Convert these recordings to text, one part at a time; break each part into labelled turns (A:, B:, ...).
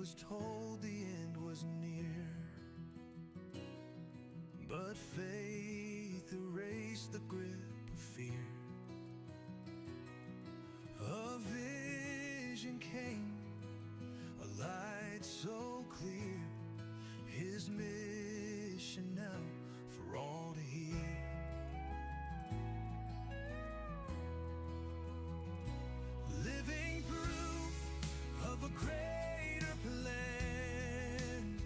A: was told the end was near, but faith erased the grip of fear. A vision came, a light so clear, his mission now for all to hear. Living proof of a greater plan,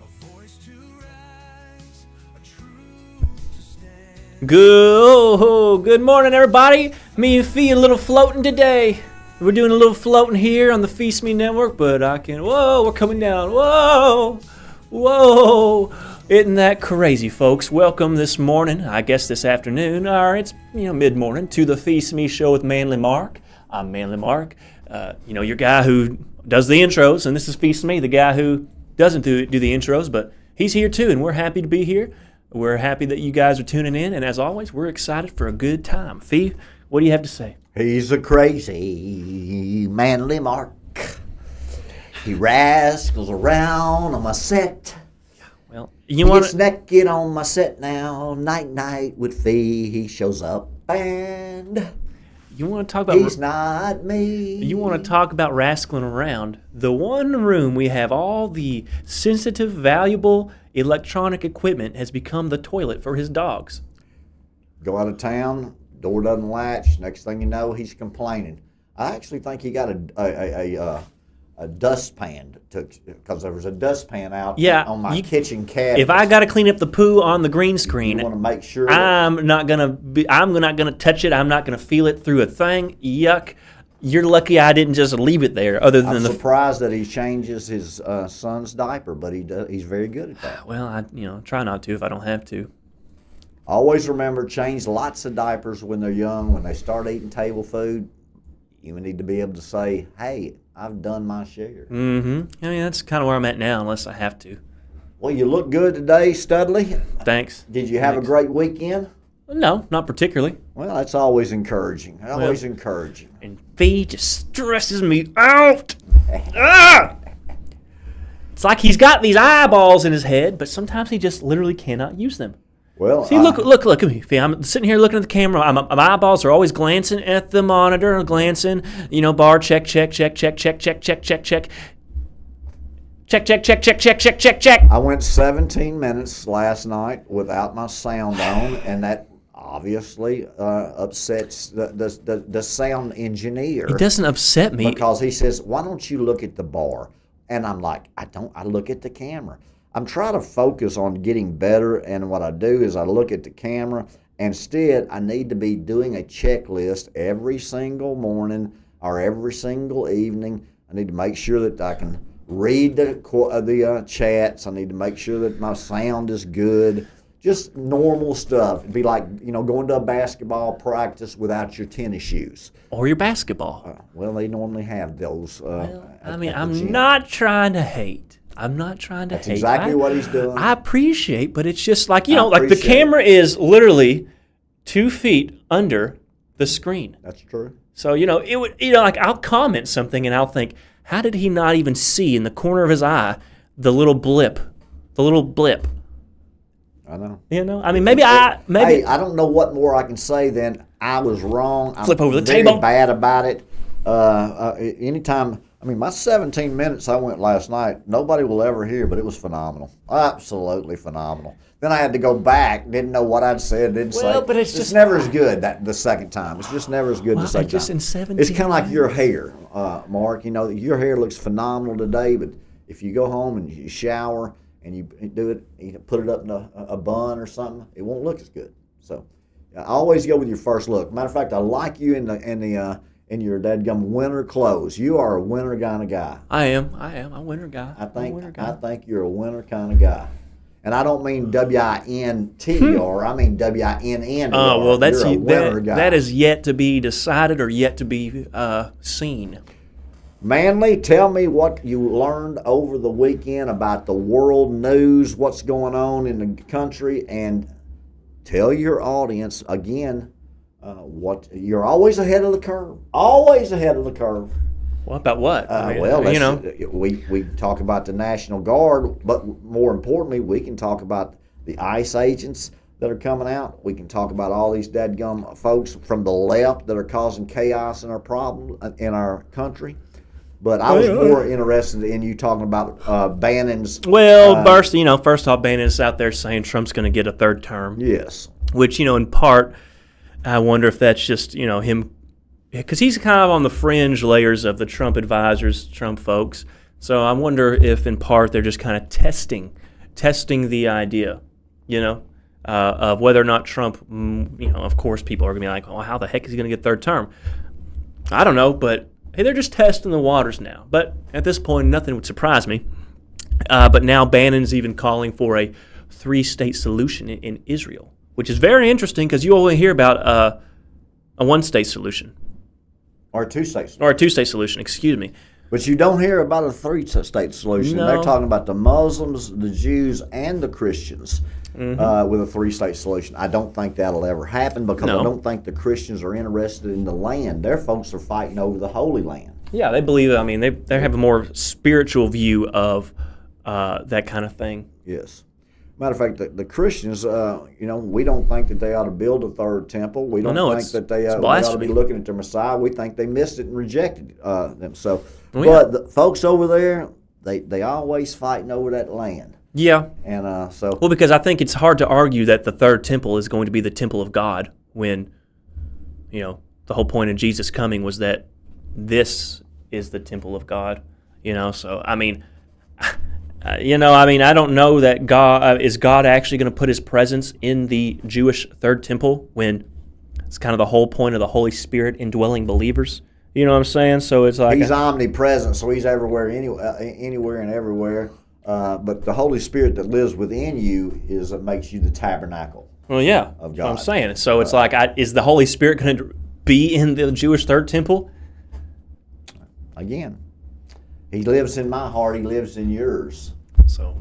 A: a voice to rise, a truth to stand.
B: Good morning, everybody. Me and Phee a little floating today. We're doing a little floating here on the Phee Smee network, but we're coming down. Whoa. Isn't that crazy, folks? Welcome this morning, I guess this afternoon, or it's mid-morning, to the Phee Smee Show with Manly Mark. I'm Manly Mark, your guy who does the intros, and this is Phee Smee, the guy who doesn't do the intros, but he's here too, and we're happy to be here. We're happy that you guys are tuning in, and as always, we're excited for a good time. Phee, what do you have to say?
C: He's a crazy Manly Mark. He rascals around on my set.
B: Well,
C: He gets naked on my set now. Night with Phee. He shows up and
B: you want to talk about
C: he's not me.
B: You want to talk about rascaling around? The one room we have all the sensitive, valuable electronic equipment has become the toilet for his dogs.
C: Go out of town, door doesn't latch. Next thing you know, he's complaining. I actually think he got a dustpan because there was a dustpan out on my kitchen cabinet.
B: If I got to clean up the poo on the green screen,
C: you want to make sure
B: I'm not gonna touch it. I'm not gonna feel it through a thing. Yuck! You're lucky I didn't just leave it there. I'm
C: surprised that he changes his son's diaper, but he's very good at that.
B: Well, I try not to if I don't have to.
C: Always remember, change lots of diapers when they're young. When they start eating table food, you need to be able to say, "Hey, I've done my share."
B: Mm-hmm. That's kind of where I'm at now, unless I have to.
C: Well, you look good today, Studley.
B: Thanks.
C: Did you have a great weekend?
B: No, not particularly.
C: Well, that's always encouraging. Encouraging.
B: And Phee just stresses me out. It's like he's got these eyeballs in his head, but sometimes he just literally cannot use them.
C: Well,
B: see, look at me, Phee. I'm sitting here looking at the camera. My eyeballs are always glancing at the monitor, glancing. Bar check. Check.
C: I went 17 minutes last night without my sound on, and that obviously upsets the sound engineer.
B: It doesn't upset me
C: because he says, "Why don't you look at the bar?" And I'm like, I look at the camera. I'm trying to focus on getting better, and what I do is I look at the camera. Instead, I need to be doing a checklist every single morning or every single evening. I need to make sure that I can read the chats. I need to make sure that my sound is good. Just normal stuff. It'd be like, going to a basketball practice without your tennis shoes.
B: Or your basketball.
C: Well, they normally have those.
B: I'm not trying to hate.
C: That's exactly what he's doing.
B: I appreciate, but it's just like, like the camera is literally 2 feet under the screen.
C: That's true.
B: So, it would, like I'll comment something and I'll think, how did he not even see in the corner of his eye the little blip?
C: I know.
B: Maybe
C: Hey, I don't know what more I can say than I was wrong.
B: Flip over the
C: very
B: table.
C: Bad about it. Anytime. My 17 minutes I went last night, nobody will ever hear, but it was phenomenal. Absolutely phenomenal. Then I had to go back, didn't know what I'd said, didn't say.
B: Well, but it's just
C: never as good the second time. It's just never as good the second
B: just
C: time.
B: In 17
C: it's kind of like your hair, Mark. Your hair looks phenomenal today, but if you go home and you shower and you do it, you put it up in a bun or something, it won't look as good. So I always go with your first look. Matter of fact, I like you in your dadgum winter clothes. You are a winter kind of guy.
B: I am. I'm a winter guy.
C: I think you're a winter kind of guy. And I don't mean WINTR. I mean WINN.
B: Oh, well,
C: you're a winter guy.
B: That is yet to be decided or yet to be seen.
C: Manly, tell me what you learned over the weekend about the world news, what's going on in the country, and tell your audience again what you're always ahead of the curve. Always ahead of the curve.
B: What about what?
C: We talk about the National Guard, but more importantly, we can talk about the ICE agents that are coming out. We can talk about all these dadgum folks from the left that are causing chaos in our country. But I was more interested in you talking about Bannon's.
B: Well, first off, Bannon's out there saying Trump's going to get a third term.
C: Yes.
B: Which, in part, I wonder if that's just, him, because he's kind of on the fringe layers of the Trump advisors, Trump folks. So I wonder if, in part, they're just kind of testing the idea, of whether or not Trump, of course, people are going to be like, oh, how the heck is he going to get third term? I don't know, but hey, they're just testing the waters now. But at this point, nothing would surprise me. But now Bannon's even calling for a 3-state solution in Israel, which is very interesting because you only hear about a 1-state solution.
C: Or a 2-state solution.
B: Or a 2-state solution, excuse me.
C: But you don't hear about a 3-state solution.
B: No.
C: They're talking about the Muslims, the Jews, and the Christians with a 3-state solution. I don't think that'll ever happen because I don't think the Christians are interested in the land. Their folks are fighting over the Holy Land.
B: Yeah, they believe, they have a more spiritual view of that kind of thing.
C: Yes. Matter of fact, the Christians, we don't think that they ought to build a third temple. We don't think that they ought to be looking at their Messiah. We think they missed it and rejected them. So, but the folks over there, they always fighting over that land.
B: Yeah.
C: And
B: well, because I think it's hard to argue that the third temple is going to be the temple of God when, the whole point of Jesus coming was that this is the temple of God. So I don't know that God is God actually going to put His presence in the Jewish third temple when it's kind of the whole point of the Holy Spirit indwelling believers. You know what I'm saying? So it's like
C: He's omnipresent, so He's everywhere, anywhere and everywhere. But the Holy Spirit that lives within you makes you the tabernacle.
B: Well, yeah,
C: of God.
B: That's what I'm saying. So it's like, is the Holy Spirit going to be in the Jewish third temple?
C: Again, He lives in my heart. He lives in yours.
B: So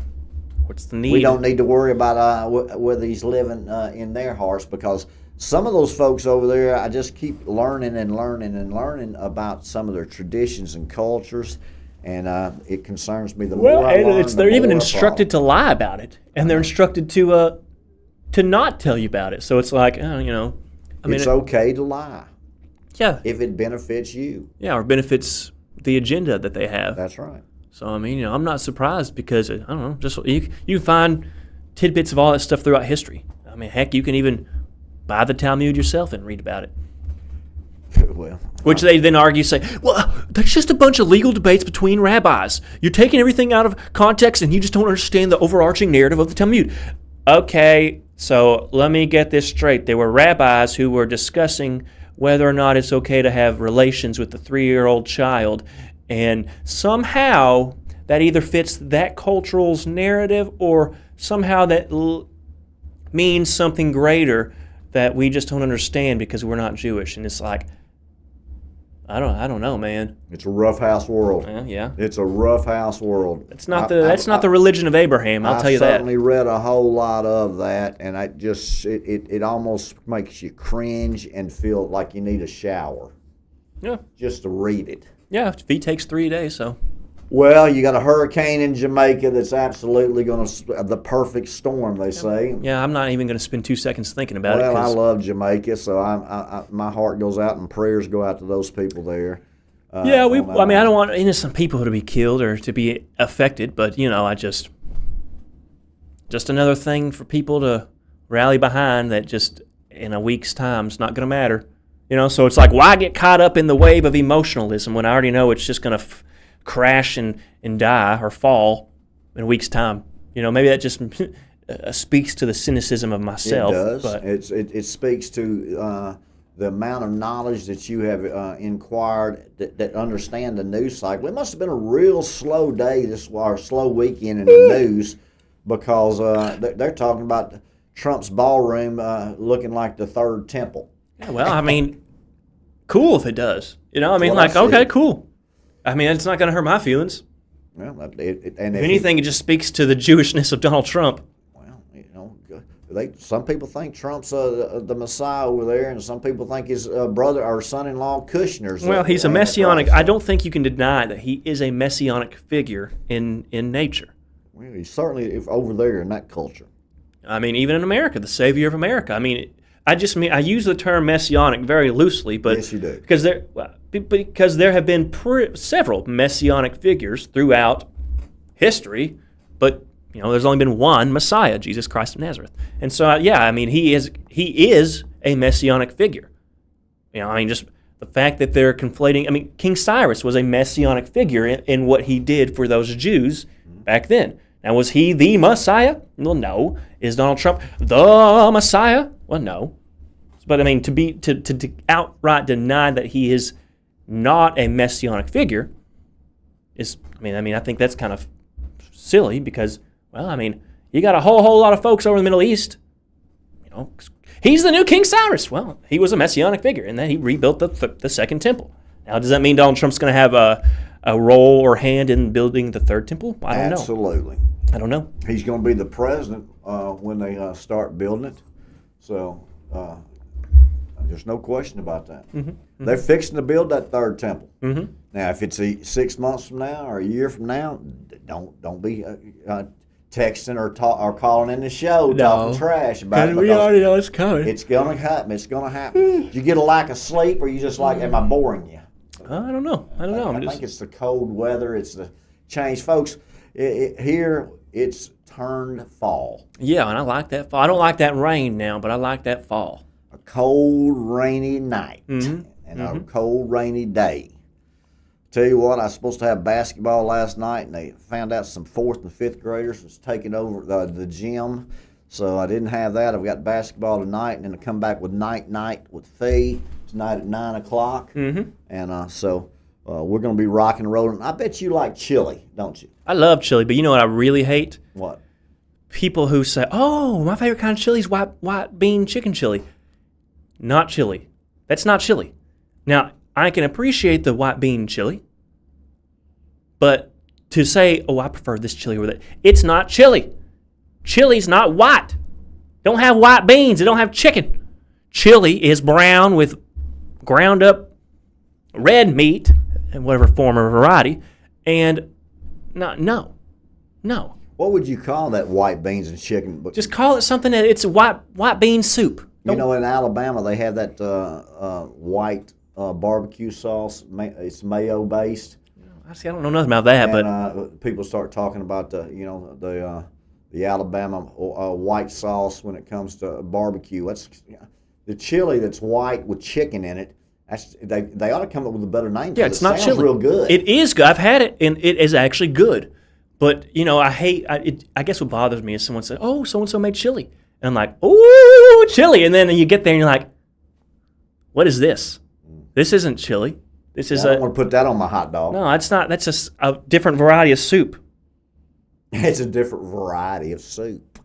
B: what's the need?
C: We don't need to worry about whether He's living in their hearts because some of those folks over there, I just keep learning about some of their traditions and cultures. And it concerns me the more I learn.
B: They're even instructed to lie about it, and they're instructed to not tell you about it. So it's like,
C: it's okay to lie.
B: Yeah.
C: If it benefits you.
B: Yeah, or benefits the agenda that they have.
C: That's right.
B: So I'm not surprised because I don't know, just you find tidbits of all that stuff throughout history. Heck, you can even buy the Talmud yourself and read about it.
C: Well,
B: which they then argue, say, well, that's just a bunch of legal debates between rabbis. You're taking everything out of context and you just don't understand the overarching narrative of the Talmud. Okay, so let me get this straight. There were rabbis who were discussing whether or not it's okay to have relations with a 3-year-old child, and somehow that either fits that cultural's narrative or somehow that means something greater that we just don't understand because we're not Jewish. And it's like, I don't know, man.
C: It's a rough house world.
B: Yeah.
C: It's a rough house world.
B: It's not the religion of Abraham, I'll tell you that.
C: I certainly read a whole lot of that, and it almost makes you cringe and feel like you need a shower.
B: Yeah.
C: Just to read it.
B: Yeah, Phee takes 3 days, so.
C: Well, you got a hurricane in Jamaica that's absolutely going to the perfect storm, they say.
B: Yeah, I'm not even going to spend 2 seconds thinking about it.
C: Well, I love Jamaica, so my heart goes out and prayers go out to those people there.
B: I don't want innocent people to be killed or to be affected, but just another thing for people to rally behind that just in a week's time is not going to matter. So it's like, why get caught up in the wave of emotionalism when I already know it's just going to crash and die or fall in a week's time? Maybe that just speaks to the cynicism of myself.
C: It does.
B: But
C: it speaks to the amount of knowledge that you have inquired that understand the news cycle. It must have been a real slow day or slow weekend in the news because they're talking about Trump's ballroom looking like the third temple.
B: Yeah, well, cool if it does. Okay, cool. It's not going to hurt my feelings.
C: Well,
B: if anything, it just speaks to the Jewishness of Donald Trump.
C: Well, Some people think Trump's the Messiah over there, and some people think his brother or son-in-law Kushner's.
B: Well, he's a messianic. I don't think you can deny that he is a messianic figure in nature.
C: Well, he's certainly over there in that culture.
B: I mean, even in America, the savior of America. I mean, I use the term messianic very loosely, but
C: yes, you do.
B: Because there have been several messianic figures throughout history, but there's only been one Messiah, Jesus Christ of Nazareth. And so, I mean, he is a messianic figure. Just the fact that they're conflating. I mean, King Cyrus was a messianic figure in what he did for those Jews back then. Now, was he the Messiah? Well, no. Is Donald Trump the Messiah? Well, no. But I mean, to outright deny that he is not a messianic figure is, I think that's kind of silly because, well, I mean, you got a whole lot of folks over in the Middle East. He's the new King Cyrus. Well, he was a messianic figure, and then he rebuilt the second temple. Now, does that mean Donald Trump's going to have a role or hand in building the third temple? I don't know.
C: Absolutely.
B: I don't know.
C: He's going to be the president when they start building it. So there's no question about that. Mm-hmm. Mm-hmm. They're fixing to build that third temple. Mm-hmm. Now, if it's 6 months from now or a year from now, don't be texting or calling in the show talking trash about it.
B: We already know it's coming.
C: It's going to happen. It's going to happen. Do you get a lack of sleep, or you just like, am I boring you?
B: I don't know. I
C: think it's the cold weather. It's the change. Folks, here it's turned fall.
B: Yeah, and I like that fall. I don't like that rain now, but I like that fall.
C: A cold, rainy night and a cold, rainy day. Tell you what, I was supposed to have basketball last night, and they found out some 4th and 5th graders was taking over the gym, so I didn't have that. I've got basketball tonight, and then I come back with night with Phee tonight at 9 o'clock, and so we're going to be rocking and rolling. I bet you like chili, don't you?
B: I love chili, but you know what I really hate?
C: What?
B: People who say, "Oh, my favorite kind of chili is white bean chicken chili." Not chili. That's not chili. Now, I can appreciate the white bean chili, but to say, "Oh, I prefer this chili over that," it's not chili. Chili's not white. Don't have white beans. It don't have chicken. Chili is brown with ground up red meat in whatever form or variety, and no.
C: What would you call that white beans and chicken?
B: Just call it something that it's white bean soup.
C: In Alabama, they have that white barbecue sauce. It's mayo based.
B: I don't know nothing about that,
C: but people start talking about the Alabama white sauce when it comes to barbecue. That's the chili that's white with chicken in it. They ought to come up with a better name.
B: Yeah, it's not
C: sounds
B: chili.
C: Real good.
B: It is good. I've had it, and it is actually good. But I guess what bothers me is someone says, "Oh, so and so made chili," and I'm like, "Ooh, chili!" And then you get there and you're like, "What is this? This isn't chili. This is
C: I don't want to put that on my hot dog."
B: No, it's not. That's just a different variety of soup.
C: It's a different variety of soup.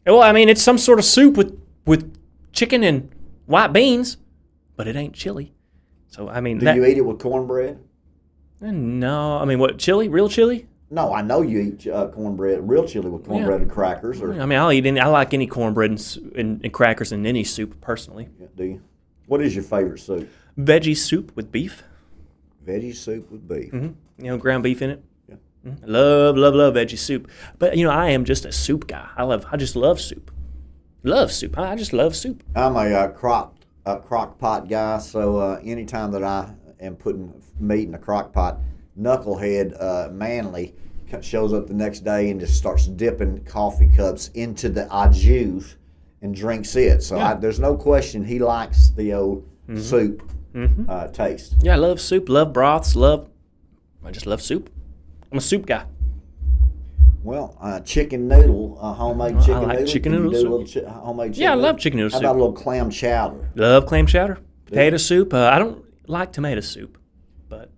B: Well, I mean, it's some sort of soup with chicken and white beans, but it ain't chili. So, I mean...
C: Do you eat it with cornbread?
B: No. I mean, what, chili? Real chili?
C: No, I know you eat cornbread, real chili with cornbread and crackers.
B: I mean, I like any cornbread and crackers in any soup, personally.
C: Yeah, do you? What is your favorite soup?
B: Veggie soup with beef.
C: Veggie soup with beef.
B: Mm-hmm. Ground beef in it.
C: Yeah.
B: Mm-hmm. Love veggie soup. But, I am just a soup guy. I just love soup. Love soup. I just love soup.
C: I'm a crock pot guy, so anytime that I am putting meat in a crock pot, knucklehead Manley shows up the next day and just starts dipping coffee cups into the au jus and drinks it. So there's no question he likes the old soup taste.
B: Yeah, I love soup, love broths, I just love soup. I'm a soup guy.
C: Well, chicken noodle, homemade chicken noodle.
B: I like chicken noodle
C: soup. Homemade chicken
B: I
C: noodle?
B: love chicken noodle soup.
C: How about a little clam chowder?
B: Love clam chowder. Potato soup. I don't like tomato soup, but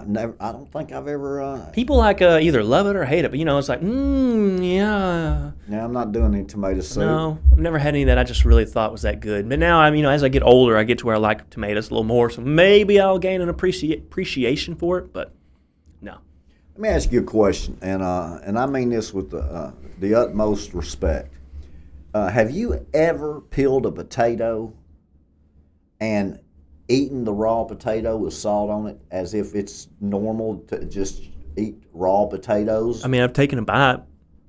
C: never. I don't think I've ever.
B: People like either love it or hate it. But it's like, yeah.
C: No, I'm not doing any tomato soup.
B: No, I've never had any that I just really thought was that good. But now as I get older, I get to where I like tomatoes a little more. So maybe I'll gain an appreciation for it. But no.
C: Let me ask you a question, and I mean this with the utmost respect. Have you ever peeled a potato and eaten the raw potato with salt on it as if it's normal to just eat raw potatoes?
B: I mean, I've taken a bite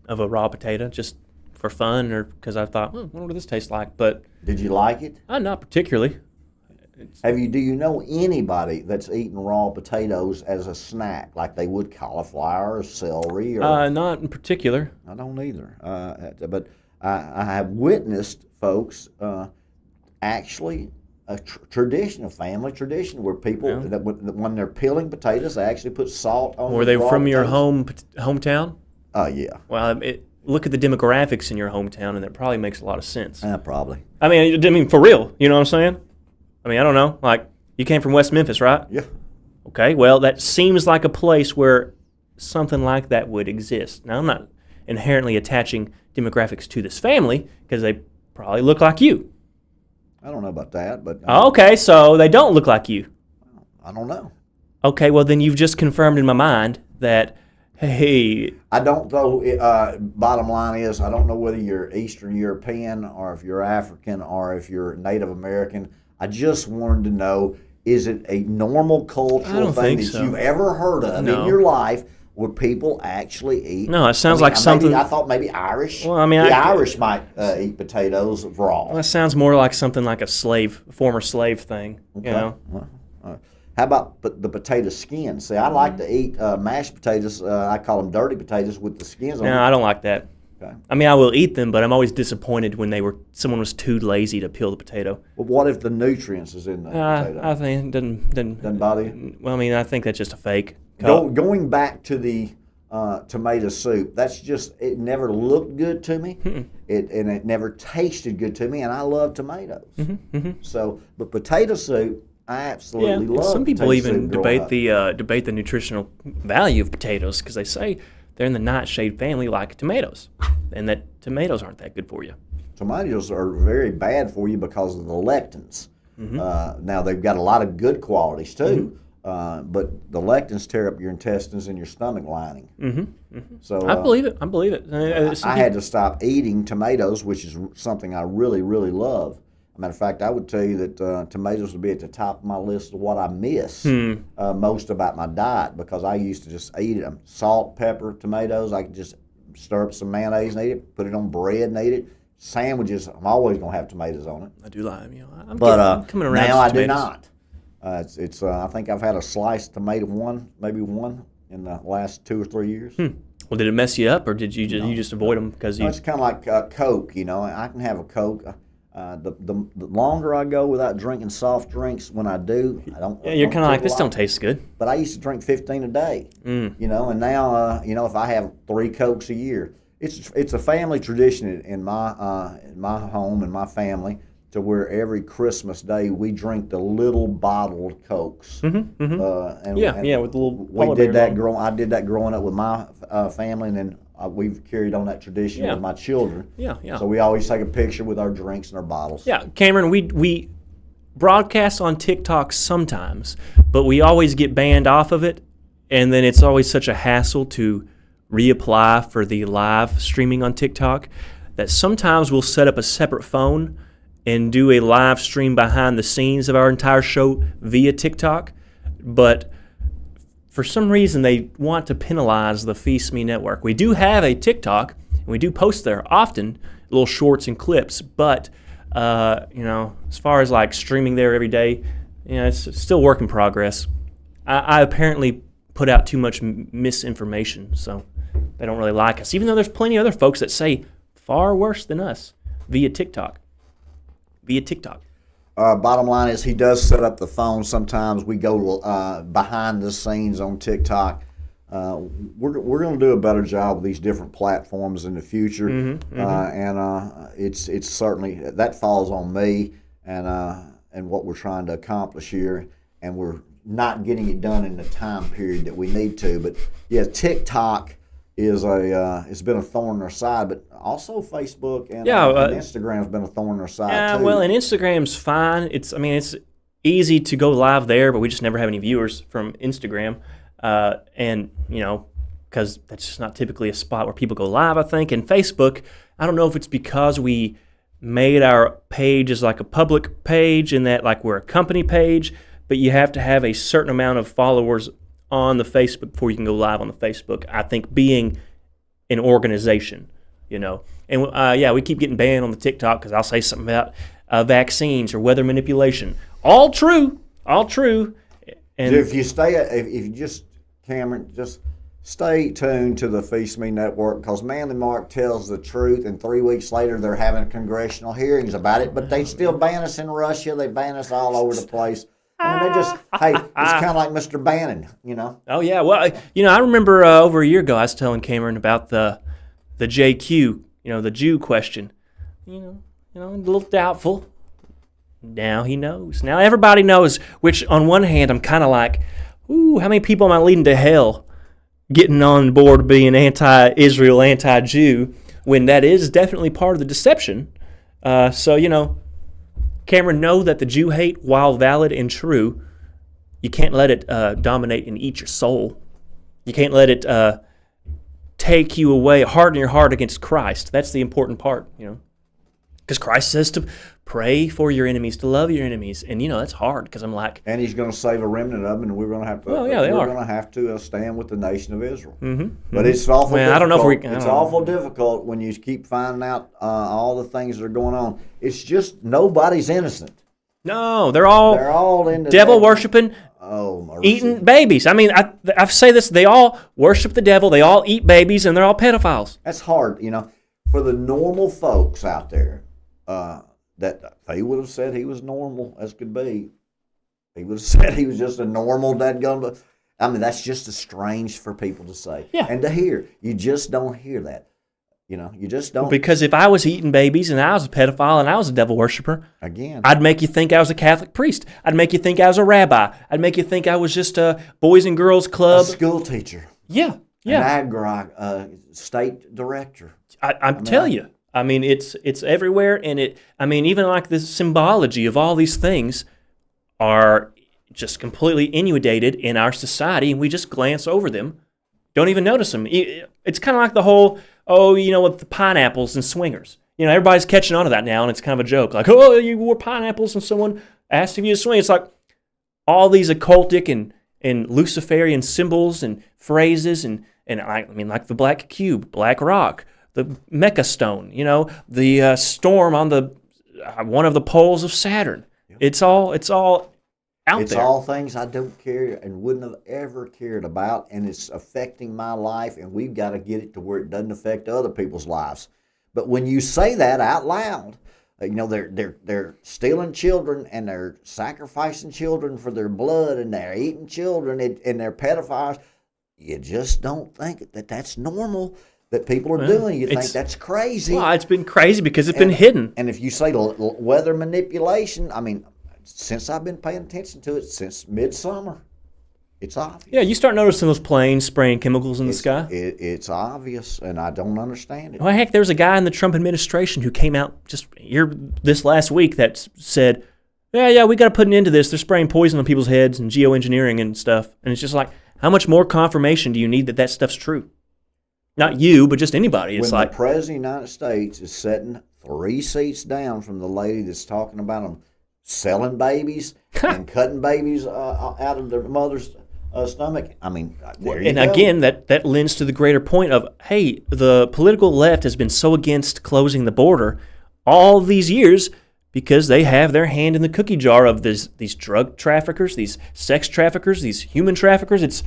B: of a raw potato just for fun or because I thought, I wonder what this tastes like. But
C: Did you like it?
B: not particularly.
C: Do you know anybody that's eaten raw potatoes as a snack, like they would cauliflower or celery? Or
B: Not in particular.
C: I don't either. But I have witnessed folks actually a family tradition, where people that when they're peeling potatoes, they actually put salt on.
B: Were they from your hometown?
C: Oh yeah.
B: Well, look at the demographics in your hometown, and it probably makes a lot of sense.
C: Probably.
B: I mean, for real. You know what I'm saying? I mean, I don't know. Like, you came from West Memphis, right?
C: Yeah.
B: Okay, well, that seems like a place where something like that would exist. Now, I'm not inherently attaching demographics to this family because they probably look like you.
C: I don't know about that, but
B: Okay, so they don't look like you.
C: I don't know.
B: Okay, well, then you've just confirmed in my mind that, hey,
C: I don't know. Bottom line is, I don't know whether you're Eastern European or if you're African or if you're Native American. I just wanted to know, is it a normal cultural thing that you've ever heard of in your life where people actually eat?
B: No, it sounds like something.
C: I thought maybe Irish.
B: Well, I mean,
C: the Irish might eat potatoes raw.
B: Well, that sounds more like something like a former slave thing.
C: Okay.
B: You know?
C: Well, how about the potato skin? See, I like to eat mashed potatoes. I call them dirty potatoes with the skins on them.
B: No, I don't like that.
C: Okay.
B: I mean, I will eat them, but I'm always disappointed when someone was too lazy to peel the potato.
C: Well, what if the nutrients is in the potato?
B: I think it doesn't
C: bother you?
B: Well, I mean, I think that's just a fake.
C: Going back to the tomato soup, it never looked good to me. It never tasted good to me, and I love tomatoes. So, but potato soup, I absolutely love.
B: Some people
C: potato
B: even
C: soup
B: debate the nutritional value of potatoes because they say they're in the nightshade family like tomatoes, and that tomatoes aren't that good for you.
C: Tomatoes are very bad for you because of the lectins. Now, they've got a lot of good qualities too, but the lectins tear up your intestines and your stomach lining. So
B: I believe it. I believe it.
C: I had to stop eating tomatoes, which is something I really, really love. As a matter of fact, I would tell you that tomatoes would be at the top of my list of what I miss most about my diet, because I used to just eat them. Salt, pepper, tomatoes. I could just stir up some mayonnaise and eat it, put it on bread and eat it. Sandwiches, I'm always going to have tomatoes on it.
B: I do like them. I'm
C: coming
B: around
C: now I
B: tomatoes.
C: do not. I think I've had a sliced tomato maybe one in the last 2 or 3 years.
B: Well, did it mess you up, or did you just avoid them because you?
C: It's kind of like Coke, you know. I can have a Coke. The longer I go without drinking soft drinks, when I do, I don't.
B: Yeah, you're kind of like, this don't taste good.
C: But I used to drink 15 a day, you know, and now, if I have 3 Cokes a year, it's a family tradition in my home and my family, to where every Christmas Day we drink the little bottled Cokes.
B: With the little.
C: We did that I did that growing up with my family, and then we've carried on that tradition with my children.
B: Yeah.
C: So we always take a picture with our drinks and our bottles.
B: Yeah, Cameron, we broadcast on TikTok sometimes, but we always get banned off of it, and then it's always such a hassle to reapply for the live streaming on TikTok that sometimes we'll set up a separate phone and do a live stream behind the scenes of our entire show via TikTok, but for some reason they want to penalize the Phee Smee network. We do have a TikTok, and we do post there often, little shorts and clips, but as far as like streaming there every day, it's still work in progress. I apparently put out too much misinformation, so they don't really like us, even though there's plenty of other folks that say far worse than us via TikTok.
C: Bottom line is, he does set up the phone. Sometimes we go behind the scenes on TikTok. We're going to do a better job with these different platforms in the future, and it's certainly that falls on me and what we're trying to accomplish here, and we're not getting it done in the time period that we need to. But yeah, TikTok it's been a thorn in our side, but also Facebook and Instagram has been a thorn in our side too.
B: Well, and Instagram's fine. It's easy to go live there, but we just never have any viewers from Instagram. And because that's just not typically a spot where people go live, I think. And Facebook, I don't know if it's because we made our page as like a public page and that like we're a company page, but you have to have a certain amount of followers on the Facebook before you can go live on the Facebook. I think being an organization, you know. And we keep getting banned on the TikTok because I'll say something about vaccines or weather manipulation. All true. And
C: if you just, Cameron, just stay tuned to the Phee Smee Network, because Manly Mark tells the truth, and 3 weeks later they're having congressional hearings about it, but they still ban us in Russia. They ban us all over the place. I mean, it's kind of like Mr. Bannon, you know?
B: Oh, yeah. Well, I remember over a year ago I was telling Cameron about the JQ, the Jew question. A little doubtful. Now he knows. Now everybody knows, which on one hand I'm kind of like, ooh, how many people am I leading to hell getting on board being anti-Israel, anti-Jew, when that is definitely part of the deception. Cameron, know that the Jew hate, while valid and true, you can't let it dominate and eat your soul. You can't let it take you away, harden your heart against Christ. That's the important part, Because Christ says to pray for your enemies, to love your enemies, and that's hard. Because I'm like,
C: and He's going to save a remnant of them, and we're going to have to.
B: Well, yeah, they are.
C: We're going to have to stand with the nation of Israel.
B: Mm-hmm.
C: But it's awful.
B: Well,
C: difficult.
B: I don't know if
C: it's awful difficult when you keep finding out all the things that are going on. It's just nobody's innocent.
B: No, they're all
C: into
B: devil worshiping.
C: Oh, mercy.
B: Eating babies. I mean, I say this. They all worship the devil. They all eat babies, and they're all pedophiles.
C: That's hard, for the normal folks out there. That they would have said he was normal as could be. He would have said he was just a normal dadgum. I mean, that's just strange for people to say and to hear. You just don't hear that. You just don't.
B: Because if I was eating babies and I was a pedophile and I was a devil worshiper,
C: again,
B: I'd make you think I was a Catholic priest. I'd make you think I was a rabbi. I'd make you think I was just a Boys and Girls Club.
C: A school teacher.
B: Yeah.
C: An ag state director.
B: I tell you. I mean, it's everywhere, and even like the symbology of all these things are just completely inundated in our society, and we just glance over them, don't even notice them. It's kind of like the whole, with the pineapples and swingers. Everybody's catching on to that now, and it's kind of a joke. Like, oh, you wore pineapples, and someone asked if you to swing. It's like all these occultic and Luciferian symbols and phrases, and like the black cube, black rock, the Mecca stone, the storm on the one of the poles of Saturn. Yep. It's all out there.
C: It's all things I don't care and wouldn't have ever cared about, and it's affecting my life, and we've got to get it to where it doesn't affect other people's lives. But when you say that out loud, they're stealing children, and they're sacrificing children for their blood, and they're eating children, and they're pedophiles. You just don't think that that's normal. That people are doing. You think that's crazy.
B: Well, it's been crazy because it's been hidden.
C: And if you say weather manipulation, since I've been paying attention to it since midsummer, it's obvious.
B: Yeah, you start noticing those planes spraying chemicals in the sky.
C: It's obvious, and I don't understand it.
B: Well, heck, there was a guy in the Trump administration who came out just here this last week that said, yeah, we got to put an end to this. They're spraying poison on people's heads and geoengineering and stuff. And it's just like, how much more confirmation do you need that stuff's true? Not you, but just anybody. It's
C: when the President of the United States is sitting 3 seats down from the lady that's talking about them selling babies and cutting babies out of their mother's stomach. There you go.
B: Again, that lends to the greater point of, hey, the political left has been so against closing the border all these years because they have their hand in the cookie jar of these drug traffickers, these sex traffickers, these human traffickers.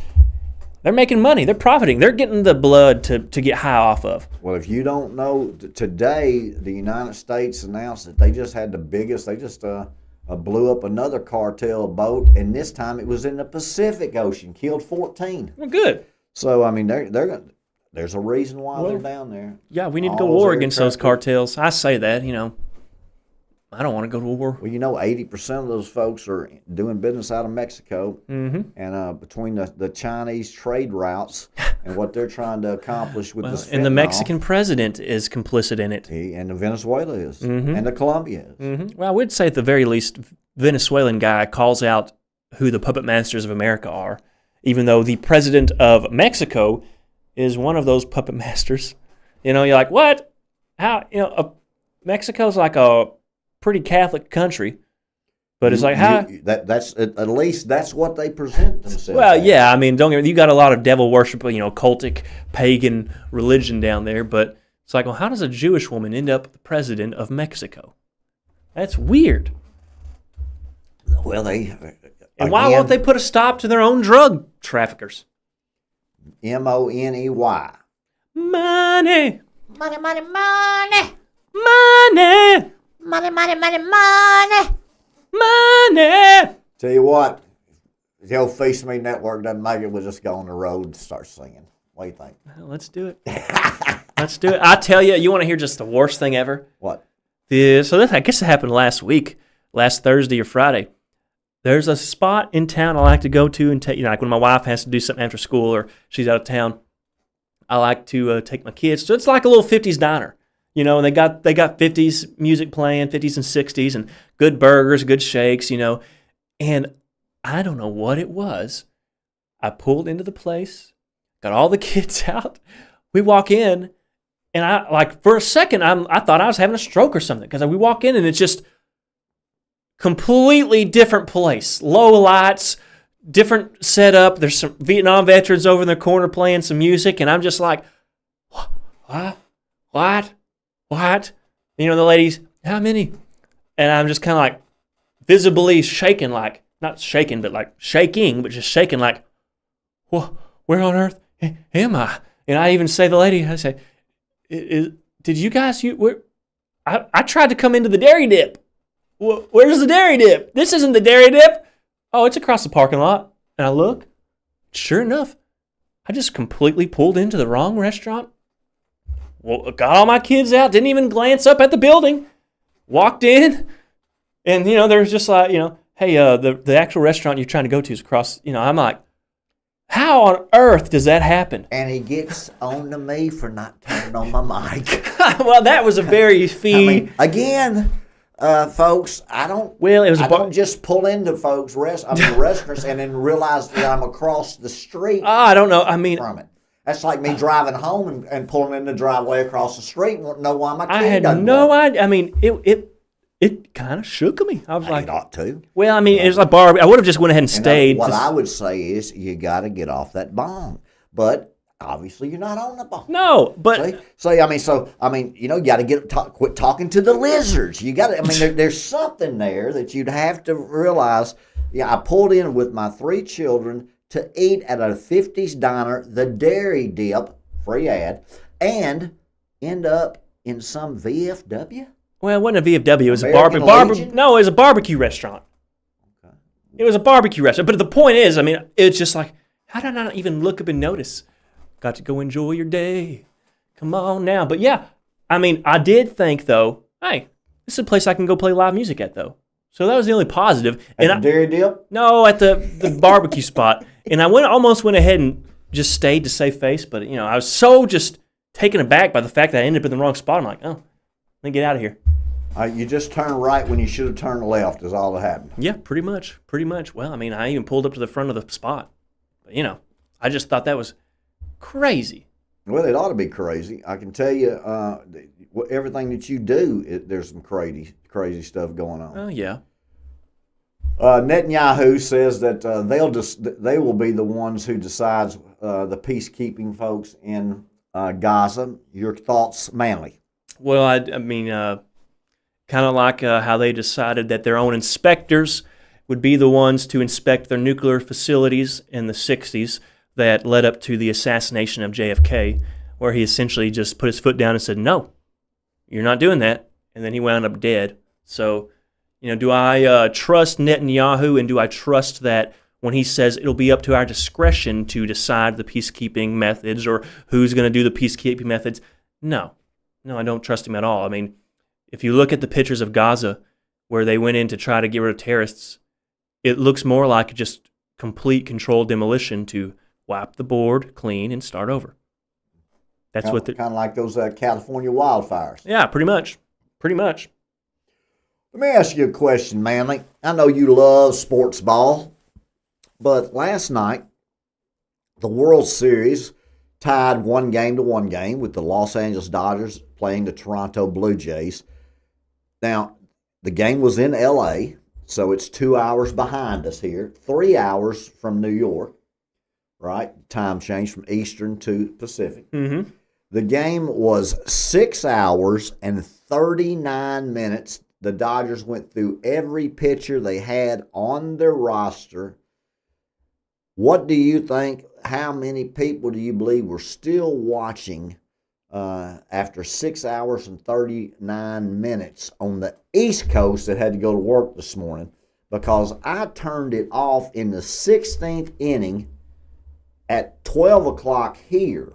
B: They're making money. They're profiting. They're getting the blood to get high off of.
C: Well, if you don't know, today the United States announced that they just had the biggest. They just blew up another cartel boat, and this time it was in the Pacific Ocean. Killed 14.
B: Well, good.
C: So there's a reason why they're down there.
B: Yeah, we need to go war against those cartels. I say that. I don't want to go to war.
C: Well, 80% of those folks are doing business out of Mexico, and between the Chinese trade routes and what they're trying to accomplish with this fentanyl,
B: and the Mexican president is complicit in it.
C: And the Venezuela is, and the Colombia is.
B: Well, I would say at the very least, Venezuelan guy calls out who the puppet masters of America are, even though the president of Mexico is one of those puppet masters. You know, you're like, what? How? You know, Mexico's like a pretty Catholic country, but it's like how?
C: That's at least that's what they present themselves.
B: Well,
C: as.
B: yeah, I mean, don't get me. You got a lot of devil worship, you know, cultic, pagan religion down there, but it's like, well, how does a Jewish woman end up the president of Mexico? That's weird.
C: Well,
B: And why won't they put a stop to their own drug traffickers?
C: Money.
B: Money.
C: Money.
B: Money. Money.
C: Tell you what, if the old Phee Smee network doesn't make it, we'll just go on the road and start singing. What do you think?
B: Well, let's do it. Let's do it. I tell you, you want to hear just the worst thing ever?
C: What?
B: I guess it happened last Thursday or Friday. There's a spot in town I like to go to and take, you know, like when my wife has to do something after school or she's out of town, I like to take my kids. So it's like a little 50s diner, you know, and they got 50s music playing, 50s and 60s, and good burgers, good shakes, you know. And I don't know what it was. I pulled into the place, got all the kids out. We walk in, and I like for a second I thought I was having a stroke or something because we walk in and it's just completely different place. Low lights, different setup. There's some Vietnam veterans over in the corner playing some music, and I'm just like, what? You know, the ladies, how many? And I'm just kind of like visibly shaking, like, not shaking, but like shaking, but just shaking like, where on earth am I? And I even say to the lady, I say, did you guys, I tried to come into the dairy dip. Where's the dairy dip? This isn't the dairy dip. Oh, it's across the parking lot. And I look. Sure enough, I just completely pulled into the wrong restaurant. Well, got all my kids out. Didn't even glance up at the building. Walked in. And, you know, there's just like, you know, hey, the actual restaurant you're trying to go to is across. You know, I'm like, how on earth does that happen?
C: And he gets on to me for not turning on my mic.
B: Well, that was a very
C: again... folks, I don't.
B: Well, it was. I
C: don't just pull into folks' restaurants and then realize that I'm across the street.
B: I don't know. I mean,
C: from it. That's like me driving home and pulling in the driveway across the street and won't know why my kid
B: I had
C: doesn't
B: no
C: work.
B: idea. I mean, it kind of shook me. I was like,
C: it ought to.
B: Well, I mean, it was like bar. I would have just went ahead and stayed.
C: What I would say is you got to get off that bong, but. Obviously, you're not on the ball.
B: No, but
C: so you know, you got to quit talking to the lizards. You got to. I mean, there's something there that you'd have to realize. Yeah, I pulled in with my 3 children to eat at a 50s diner, the Dairy Dip, free ad, and end up in some VFW.
B: Well, it wasn't a VFW. It was a barbecue. No, it was a barbecue restaurant. Okay. It was a barbecue restaurant. But the point is, I mean, it's just like, how did I not even look up and notice? Got to go enjoy your day. Come on now. But yeah, I mean, I did think, though, hey, this is a place I can go play live music at, though. So that was the only positive.
C: At the Dairy Dip?
B: No, at the barbecue spot. And I almost went ahead and just stayed to save face. But, you know, I was so just taken aback by the fact that I ended up in the wrong spot. I'm like, oh, let me get out of here.
C: You just turned right when you should have turned left is all that happened.
B: Yeah, pretty much. Well, I mean, I even pulled up to the front of the spot. But, you know, I just thought that was crazy.
C: Well, it ought to be crazy. I can tell you, everything that you do, there's some crazy stuff going on.
B: Oh yeah.
C: Netanyahu says that they will be the ones who decides the peacekeeping folks in Gaza. Your thoughts, Manley?
B: Well, I mean, kind of like how they decided that their own inspectors would be the ones to inspect their nuclear facilities in the 60s. That led up to the assassination of JFK, where he essentially just put his foot down and said, no, you're not doing that. And then he wound up dead. So, you know, do I trust Netanyahu, and do I trust that when he says it'll be up to our discretion to decide the peacekeeping methods or who's going to do the peacekeeping methods? No, I don't trust him at all. I mean, if you look at the pictures of Gaza where they went in to try to get rid of terrorists, it looks more like just complete controlled demolition to wipe the board clean and start over. That's kind
C: of like those California wildfires.
B: Yeah, pretty much. Let
C: me ask you a question, Manley. I know you love sports ball, but last night, the World Series tied 1-1 with the Los Angeles Dodgers playing the Toronto Blue Jays. Now, the game was in L.A., so it's 2 hours behind us here, 3 hours from New York, right? Time change from Eastern to Pacific.
B: Mm-hmm.
C: The game was 6 hours and 39 minutes. The Dodgers went through every pitcher they had on their roster. What do you think? How many people do you believe were still watching after 6 hours and 39 minutes on the East Coast that had to go to work this morning? Because I turned it off in the 16th inning at 12 o'clock here.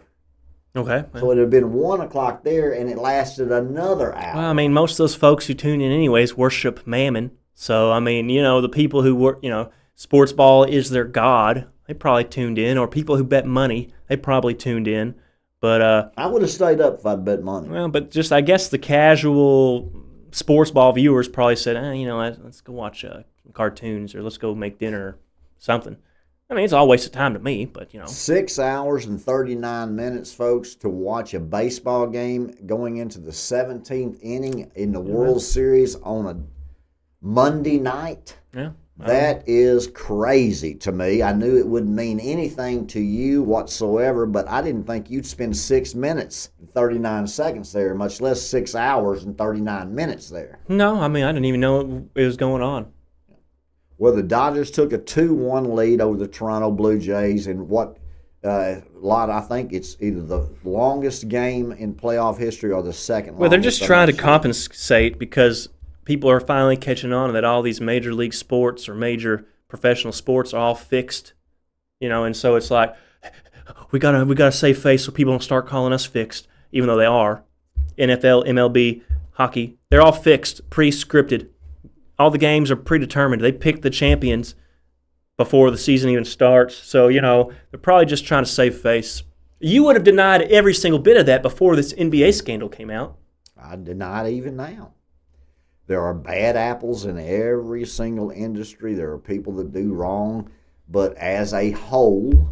B: Okay.
C: So it had been 1 o'clock there, and it lasted another hour.
B: Well, I mean, most of those folks who tune in anyways worship mammon. So, I mean, the people who work, sports ball is their god, they probably tuned in. Or people who bet money, they probably tuned in. But
C: I would have stayed up if I'd bet money.
B: Well, but just I guess the casual sports ball viewers probably said, let's go watch cartoons or let's go make dinner or something. I mean, it's all a waste of time to me, but
C: 6 hours and 39 minutes, folks, to watch a baseball game going into the 17th inning in the World Series on a Monday night.
B: Yeah.
C: That is crazy to me. I knew it wouldn't mean anything to you whatsoever, but I didn't think you'd spend 6 minutes and 39 seconds there, much less 6 hours and 39 minutes there.
B: No, I mean, I didn't even know it was going on.
C: Well, the Dodgers took a 2-1 lead over the Toronto Blue Jays in what I think it's either the longest game in playoff history or the second longest.
B: Well, they're just trying to compensate because people are finally catching on that all these major league sports or major professional sports are all fixed, and so it's like we gotta save face so people don't start calling us fixed, even though they are. NFL, MLB, hockey, they're all fixed, pre-scripted. All the games are predetermined. They pick the champions before the season even starts. So, they're probably just trying to save face. You would have denied every single bit of that before this NBA scandal came out.
C: I deny it even now. There are bad apples in every single industry. There are people that do wrong. But as a whole,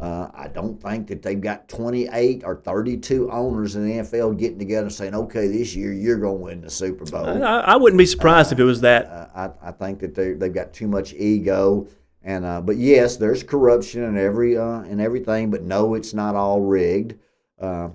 C: I don't think that they've got 28 or 32 owners in the NFL getting together and saying, okay, this year you're going to win the Super Bowl.
B: I wouldn't be surprised if it was that.
C: I think that they've got too much ego. But yes, there's corruption in everything. But no, it's not all rigged.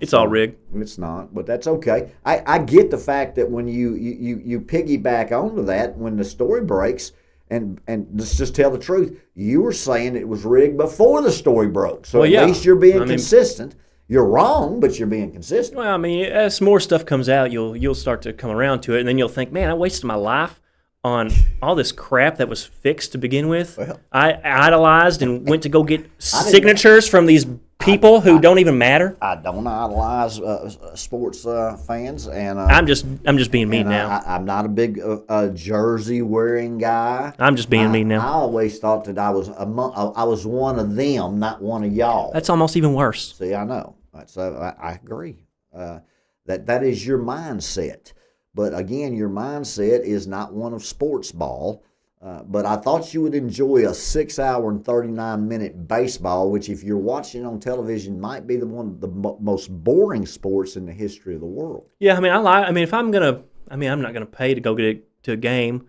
B: It's all rigged.
C: It's not, but that's okay. I get the fact that when you piggyback onto that, when the story breaks, and let's just tell the truth, you were saying it was rigged before the story broke. So at least you're being consistent. You're wrong, but you're being consistent.
B: Well, I mean, as more stuff comes out, you'll start to come around to it, and then you'll think, man, I wasted my life on all this crap that was fixed to begin with.
C: Well,
B: I idolized and went to go get signatures from these people who don't even matter.
C: I don't idolize sports fans, and
B: I'm just being mean now.
C: I'm not a big jersey wearing guy.
B: I'm just being mean now.
C: I always thought that I was one of them, not one of y'all.
B: That's almost even worse.
C: See, I know. So I agree. That is your mindset. But again, your mindset is not one of sports ball. But I thought you would enjoy a 6 hour and 39-minute baseball, which if you're watching on television might be one of the most boring sports in the history of the world.
B: Yeah, I mean, if I'm not gonna pay to go to a game,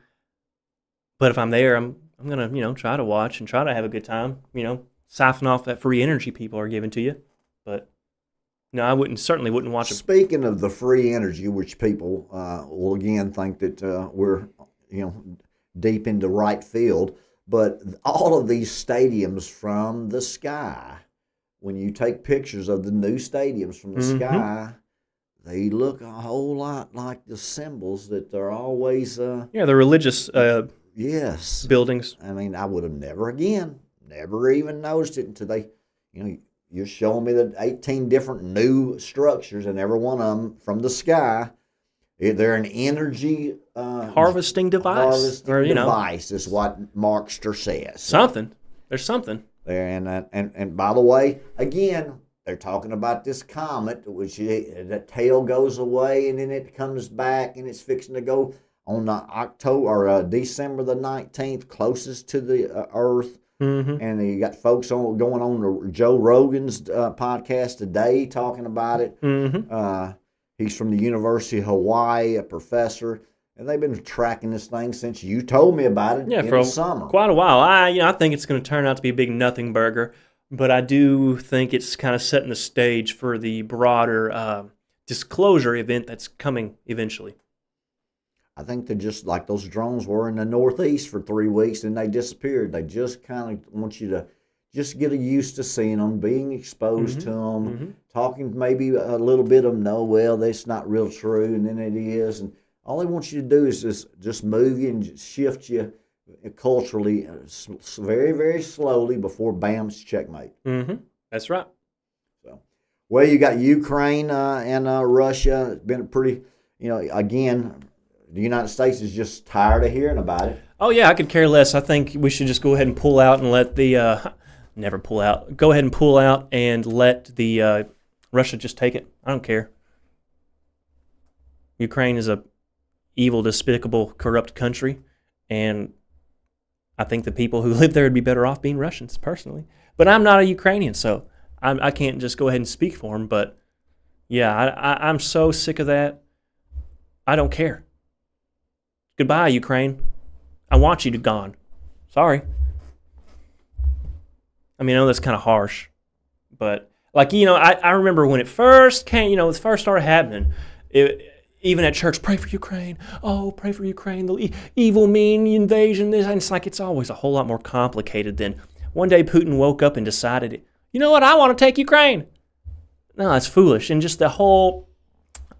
B: but if I'm there, I'm gonna try to watch and try to have a good time. Siphon off that free energy people are giving to you. But no, I certainly wouldn't watch it.
C: Speaking of the free energy, which people will again think that we're deep into right field, but all of these stadiums from the sky, when you take pictures of the new stadiums from the sky, they look a whole lot like the symbols that are always
B: the religious
C: yes
B: buildings.
C: I mean, I would have never even noticed it until they, you're showing me the 18 different new structures, and every one of them from the sky. They're an energy
B: harvesting device.
C: Device is what Markster says.
B: There's something
C: there, and by the way, again, they're talking about this comet, which the tail goes away and then it comes back, and it's fixing to go on December the 19th, closest to the Earth. And you got folks going on to Joe Rogan's podcast today talking about it. He's from the University of Hawaii, a professor, and they've been tracking this thing since you told me about it in the summer.
B: Quite a while. I think it's going to turn out to be a big nothing burger, but I do think it's kind of setting the stage for the broader disclosure event that's coming eventually.
C: I think they're just like those drones were in the Northeast for 3 weeks, and they disappeared. They just kind of want you to just get used to seeing them, being exposed to them, talking maybe a little bit of them, no, well, that's not real true, and then it is. And all they want you to do is just move you and shift you culturally very, very slowly before bam, it's checkmate.
B: That's right.
C: So, well, you got Ukraine and Russia. It's been pretty, again, the United States is just tired of hearing about it.
B: Oh, yeah, I could care less. I think we should just go ahead and pull out and let the never pull out. Go ahead and pull out and let the Russia just take it. I don't care. Ukraine is a evil, despicable, corrupt country, and I think the people who live there would be better off being Russians, personally. But I'm not a Ukrainian, so I can't just go ahead and speak for them. But yeah, I'm so sick of that. I don't care. Goodbye, Ukraine. I want you to gone. Sorry. I mean, I know that's kind of harsh, but I remember when it first came, it first started happening. Even at church, pray for Ukraine. Oh, pray for Ukraine. The evil, mean invasion. This, and it's like it's always a whole lot more complicated than one day Putin woke up and decided, you know what, I want to take Ukraine. No, that's foolish, and just the whole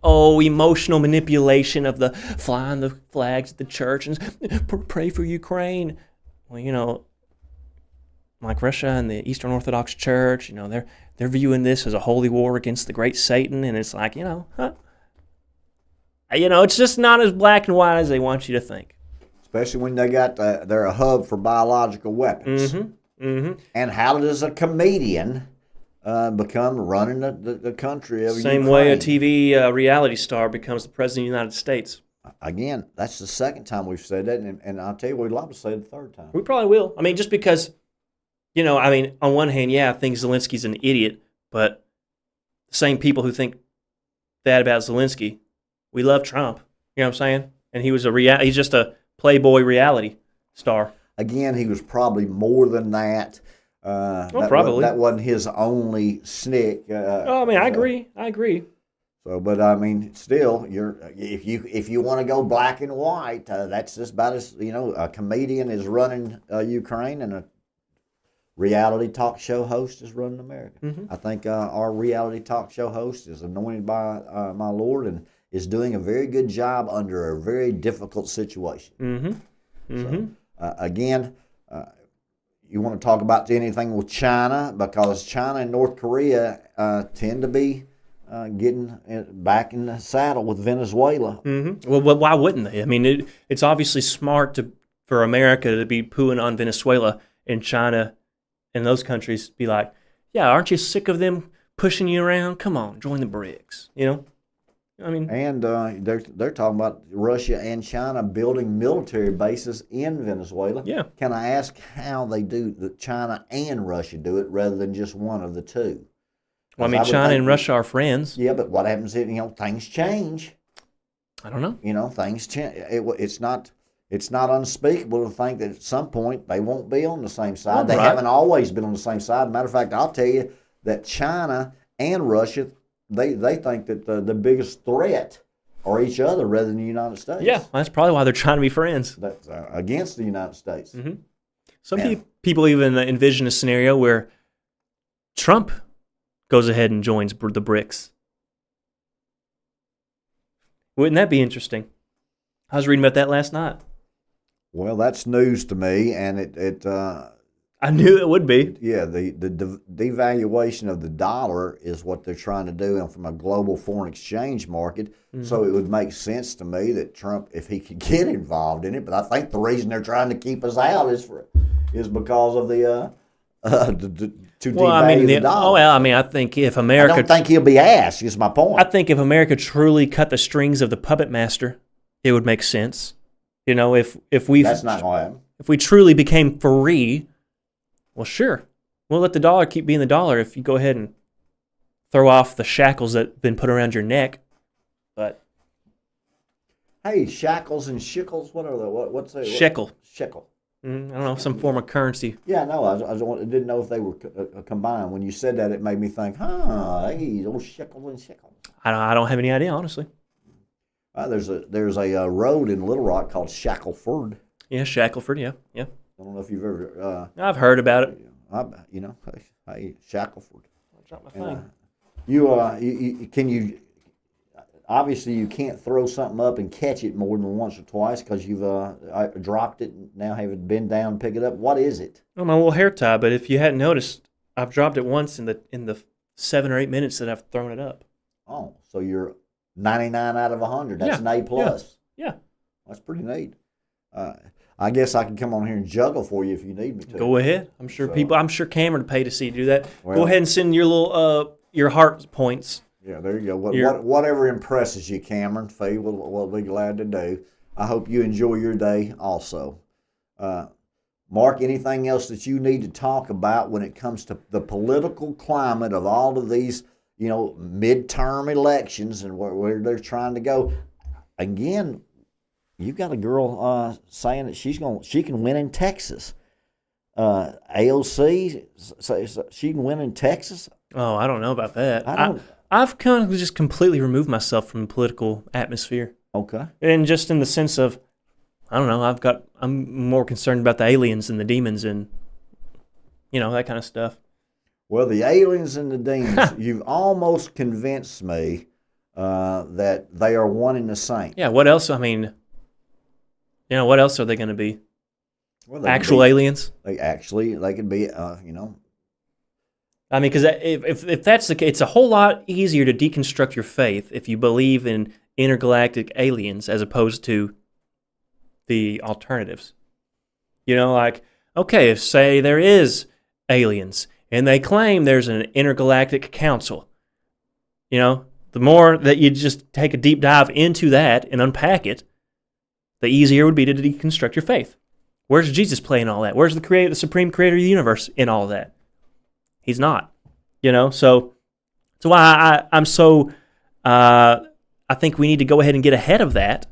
B: emotional manipulation of the flying the flags at the church and pray for Ukraine. Well, like Russia and the Eastern Orthodox Church, they're viewing this as a holy war against the great Satan, and it's like, it's just not as black and white as they want you to think.
C: Especially when they're a hub for biological weapons. And how does a comedian become running the country of
B: Same
C: Ukraine?
B: way a TV reality star becomes the president of the United States.
C: Again, that's the second time we've said that, and I'll tell you, we'd love to say it the third time.
B: We probably will. I mean, just because, on one hand, yeah, I think Zelensky's an idiot, but the same people who think that about Zelensky, we love Trump. You know what I'm saying? And he's just a Playboy reality star.
C: Again, he was probably more than that.
B: Probably.
C: That wasn't his only snick.
B: I agree.
C: So, but still, if you want to go black and white, that's just about as a comedian is running Ukraine, and a reality talk show host is running America. I think our reality talk show host is anointed by my Lord and is doing a very good job under a very difficult situation. So, again, you want to talk about anything with China, because China and North Korea tend to be getting back in the saddle with Venezuela.
B: Well, why wouldn't they? I mean, it's obviously smart for America to be pooing on Venezuela, and China and those countries be like, yeah, aren't you sick of them pushing you around? Come on, join the BRICS, And they're talking about Russia and China building military bases in Venezuela. Yeah.
C: Can I ask how they do that? China and Russia do it rather than just one of the two?
B: Well, China and Russia are friends.
C: Yeah, but what happens if things change?
B: I don't know.
C: Things change. It's not unspeakable to think that at some point they won't be on the same side. They haven't always been on the same side. Matter of fact, I'll tell you that China and Russia, they think that the biggest threat are each other rather than the United States.
B: Yeah, that's probably why they're trying to be friends.
C: That's against the United States.
B: Some people even envision a scenario where Trump goes ahead and joins the BRICS. Wouldn't that be interesting? I was reading about that last night.
C: Well, that's news to me, and it
B: I knew it would be.
C: Yeah, the devaluation of the dollar is what they're trying to do from a global foreign exchange market. So it would make sense to me that Trump, if he could get involved in it, but I think the reason they're trying to keep us out is because of the devalue the dollar.
B: I think if America,
C: I don't think he'll be asked. Is my point.
B: I think if America truly cut the strings of the puppet master, it would make sense. If we
C: that's not going to happen.
B: If we truly became free Well, sure. We'll let the dollar keep being the dollar if you go ahead and throw off the shackles that have been put around your neck. But
C: Hey, shackles and shickles. What are they? What's that?
B: shekel.
C: Shekel.
B: I don't know, some form of currency.
C: Yeah, no, didn't know if they were combined. When you said that, it made me think, hey, those shekels and shekels.
B: I don't have any idea, honestly.
C: There's a road in Little Rock called Shackleford.
B: Yeah, Shackleford, yeah.
C: I don't know if you've ever.
B: I've heard about it.
C: Hey, Shackleford.
B: I'll drop my phone.
C: Obviously, you can't throw something up and catch it more than once or twice because you've dropped it and now have it bend down and pick it up. What is it?
B: Oh, my little hair tie, but if you hadn't noticed, I've dropped it once in the 7 or 8 minutes that I've thrown it up.
C: Oh, so you're 99 out of 100. That's an A plus.
B: Yeah.
C: That's pretty neat. I guess I can come on here and juggle for you if you need me to.
B: Go ahead. I'm sure Cameron would pay to see you do that. Well, go ahead and send your little your heart points.
C: Yeah, there you go. Whatever impresses you, Cameron, Phee, we'll be glad to do. I hope you enjoy your day also. Mark, anything else that you need to talk about when it comes to the political climate of all of these, midterm elections and where they're trying to go? Again, you got a girl saying that she can win in Texas. AOC says she can win in Texas.
B: Oh, I don't know about that. I've kind of just completely removed myself from the political atmosphere.
C: Okay.
B: And just in the sense of, I don't know, I'm more concerned about the aliens and the demons and, that kind of stuff.
C: Well, the aliens and the demons, you've almost convinced me that they are one and the same.
B: Yeah, what else? I mean, what else are they going to be?
C: Well,
B: actual aliens?
C: They could be,
B: I mean, because if that's the case, it's a whole lot easier to deconstruct your faith if you believe in intergalactic aliens as opposed to the alternatives. Okay, if say there is aliens and they claim there's an intergalactic council, the more that you just take a deep dive into that and unpack it, the easier it would be to deconstruct your faith. Where's Jesus playing all that? Where's the supreme creator of the universe in all that? He's not, so why I'm so, I think we need to go ahead and get ahead of that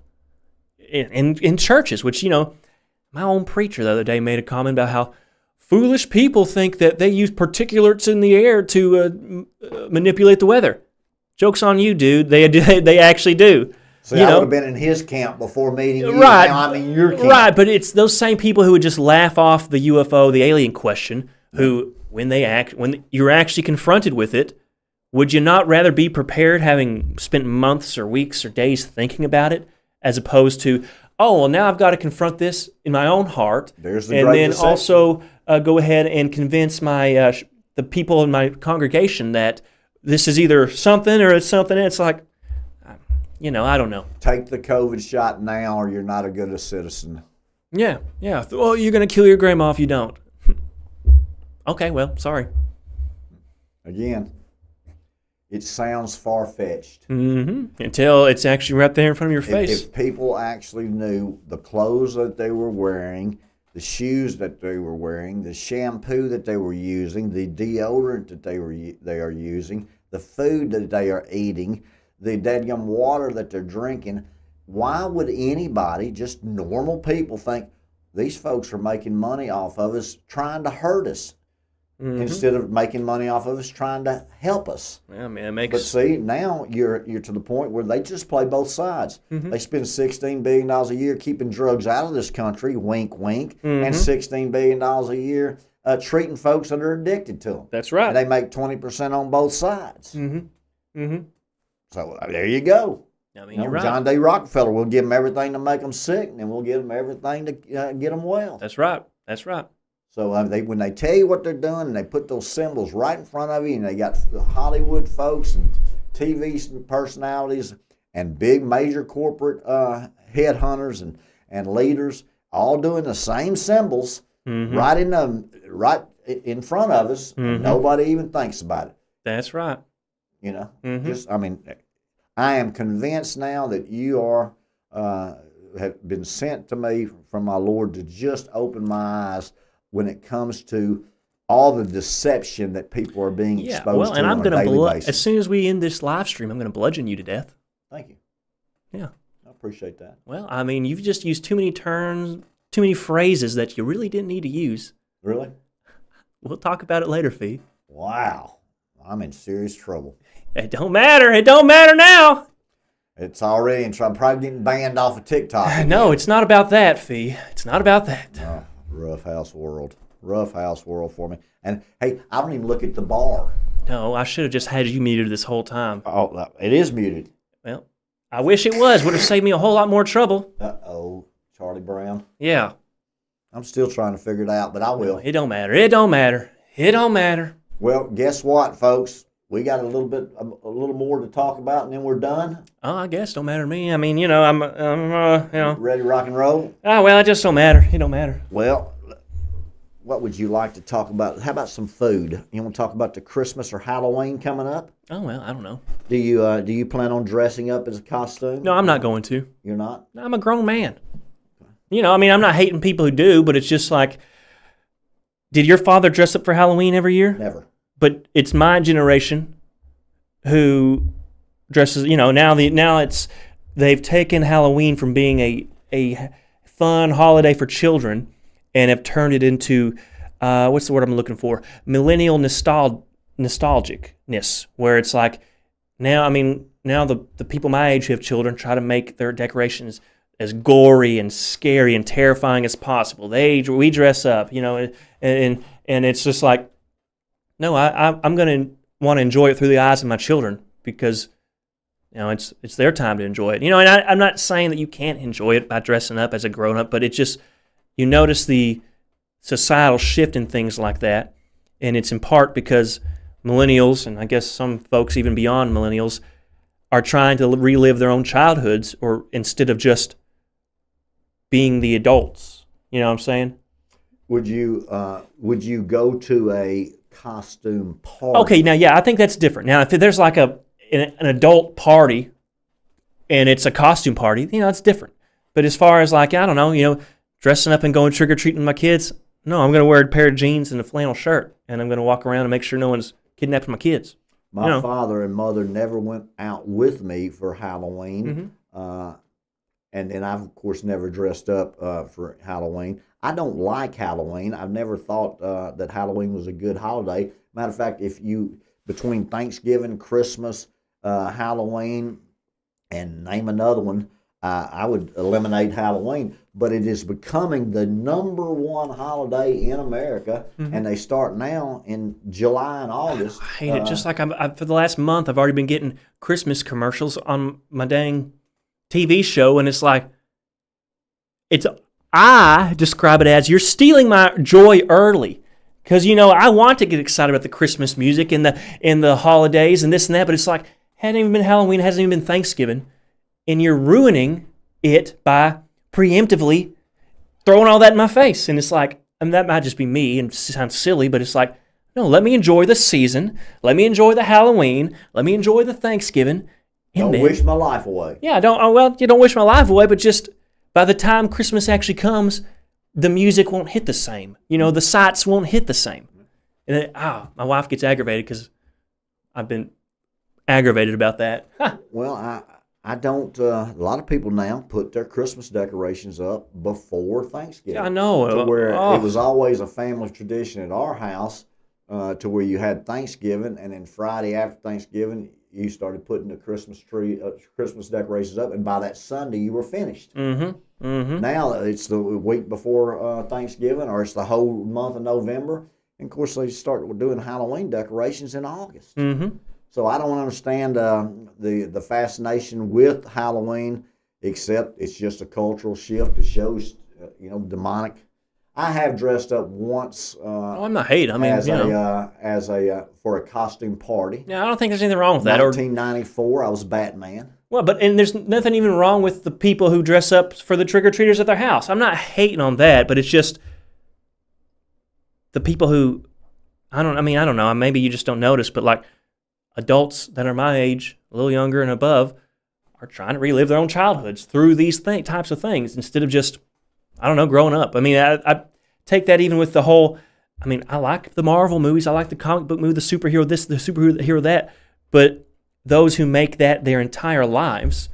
B: in churches, which, my own preacher the other day made a comment about how foolish people think that they use particulates in the air to manipulate the weather. Joke's on you, dude. They actually do.
C: See, I would have been in his camp before meeting you.
B: Right.
C: Now I'm in your camp.
B: Right, but it's those same people who would just laugh off the UFO, the alien question, who, when you're actually confronted with it, would you not rather be prepared, having spent months or weeks or days thinking about it, as opposed to, now I've got to confront this in my own heart,
C: There's the
B: and
C: great
B: then
C: deception.
B: Also go ahead and convince my the people in my congregation that this is either something or it's something. It's like, I don't know.
C: Take the COVID shot now, or you're not a good citizen.
B: Yeah. Well, you're going to kill your grandma if you don't. Okay, well, sorry.
C: Again, it sounds far-fetched.
B: Mm-hmm. Until it's actually right there in front of your face.
C: If people actually knew the clothes that they were wearing, the shoes that they were wearing, the shampoo that they were using, the deodorant that they are using, the food that they are eating, the dadgum water that they're drinking, why would anybody, just normal people, think these folks are making money off of us trying to hurt us? Mm-hmm. Instead of making money off of us trying to help us.
B: Yeah, man,
C: But see, now you're to the point where they just play both sides. Mm-hmm. They spend $16 billion a year keeping drugs out of this country, wink, wink, and $16 billion a year treating folks that are addicted to them.
B: That's right.
C: And they make 20% on both sides.
B: Mm-hmm. Mm-hmm.
C: So there you go.
B: I mean, you're right.
C: John D. Rockefeller will give them everything to make them sick, and then we'll give them everything to get them well.
B: That's right. That's right.
C: So when they tell you what they're doing, and they put those symbols right in front of you, and they got Hollywood folks and TV personalities and big major corporate headhunters and leaders all doing the same symbols right in front of us, and nobody even thinks about it.
B: That's right.
C: I am convinced now that you are have been sent to me from my Lord to just open my eyes when it comes to all the deception that people are being exposed to
B: and I'm
C: on a
B: going
C: daily
B: to
C: basis.
B: as soon as we end this live stream, I'm going to bludgeon you to death.
C: Thank you.
B: Yeah.
C: I appreciate that.
B: Well, I mean, you've just used too many terms, too many phrases that you really didn't need to use.
C: Really?
B: We'll talk about it later, Phee.
C: Wow. I'm in serious trouble.
B: It don't matter. It don't matter now.
C: It's already in trouble. I'm probably getting banned off of TikTok.
B: No, it's not about that, Phee. It's not about that.
C: Oh, rough house world. Rough house world for me. And, hey, I don't even look at the bar.
B: No, I should have just had you muted this whole time.
C: Oh, it is muted.
B: Well, I wish it was. Would have saved me a whole lot more trouble.
C: Uh-oh, Charlie Brown.
B: Yeah.
C: I'm still trying to figure it out, but I will.
B: It don't matter. It don't matter. It don't matter.
C: Well, guess what, folks? We got a little more to talk about, and then we're done.
B: Oh, I guess don't matter to me. I mean, I'm
C: Ready to rock and roll?
B: Oh, well, it just don't matter. It don't matter.
C: Well, what would you like to talk about? How about some food? You want to talk about the Christmas or Halloween coming up?
B: Oh, well, I don't know.
C: Do you plan on dressing up as a costume?
B: No, I'm not going to.
C: You're not?
B: I'm a grown man. I mean, I'm not hating people who do, but it's just like, did your father dress up for Halloween every year?
C: Never.
B: But it's my generation who dresses, they've taken Halloween from being a fun holiday for children and have turned it into, what's the word I'm looking for? Millennial nostalgicness, where it's like, now the people my age who have children try to make their decorations as gory and scary and terrifying as possible. We dress up, and it's just like, no, I'm going to want to enjoy it through the eyes of my children because, it's their time to enjoy it. And I'm not saying that you can't enjoy it by dressing up as a grown-up, but it's just, you notice the societal shift in things like that, and it's in part because millennials, and I guess some folks even beyond millennials, are trying to relive their own childhoods, or instead of just being the adults. You know what I'm saying?
C: Would you go to a costume party?
B: Okay, now, yeah, I think that's different. Now, if there's like an adult party and it's a costume party, it's different. But as far as like, I don't know, dressing up and going trick-or-treating with my kids, no, I'm going to wear a pair of jeans and a flannel shirt, and I'm going to walk around and make sure no one's kidnapping my kids.
C: My father and mother never went out with me for Halloween, and I've, of course, never dressed up for Halloween. I don't like Halloween. I've never thought that Halloween was a good holiday. Matter of fact, between Thanksgiving, Christmas, Halloween, and name another one, I would eliminate Halloween. But it is becoming the number one holiday in America, and they start now in July and August.
B: I hate it. Just like for the last month, I've already been getting Christmas commercials on my dang TV show, and it's like, I describe it as, you're stealing my joy early. Because, I want to get excited about the Christmas music and the holidays and this and that, but it's like, hasn't even been Halloween, hasn't even been Thanksgiving, and you're ruining it by preemptively throwing all that in my face. And it's like, that might just be me and sound silly, but it's like, no, let me enjoy the season. Let me enjoy the Halloween. Let me enjoy the Thanksgiving.
C: Don't wish my life away.
B: Yeah, you don't wish my life away, but just by the time Christmas actually comes, the music won't hit the same. The sights won't hit the same. And my wife gets aggravated because I've been aggravated about that.
C: Well, I don't. A lot of people now put their Christmas decorations up before Thanksgiving.
B: Yeah, I know.
C: To where it was always a family tradition at our house, to where you had Thanksgiving, and then Friday after Thanksgiving, you started putting the Christmas tree, Christmas decorations up, and by that Sunday, you were finished. Now it's the week before Thanksgiving, or it's the whole month of November, and of course they start doing Halloween decorations in August. So I don't understand the fascination with Halloween, except it's just a cultural shift. It shows, demonic. I have dressed up once.
B: I'm not hating. I mean,
C: for a costume party.
B: Yeah, I don't think there's anything wrong with that.
C: 1994, I was Batman.
B: Well, and there's nothing even wrong with the people who dress up for the trick-or-treaters at their house. I'm not hating on that, but it's just the people who, I don't know, maybe you just don't notice, but like adults that are my age, a little younger and above, are trying to relive their own childhoods through these types of things instead of just, I don't know, growing up. I mean, I take that even with the whole I mean, I like the Marvel movies. I like the comic book movie, the superhero this, the superhero that. But those who make that their entire lives,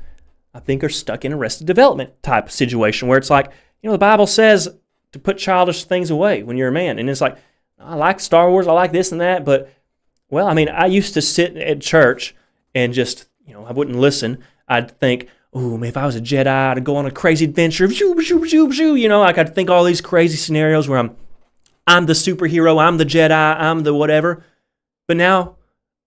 B: I think, are stuck in Arrested Development type situation where it's like, the Bible says to put childish things away when you're a man. And it's like, I like Star Wars, I like this and that. But, well, I mean, I used to sit at church and just, I wouldn't listen. I'd think, oh, if I was a Jedi, I'd go on a crazy adventure. Like I'd think all these crazy scenarios where I'm the superhero, I'm the Jedi, I'm the whatever. But now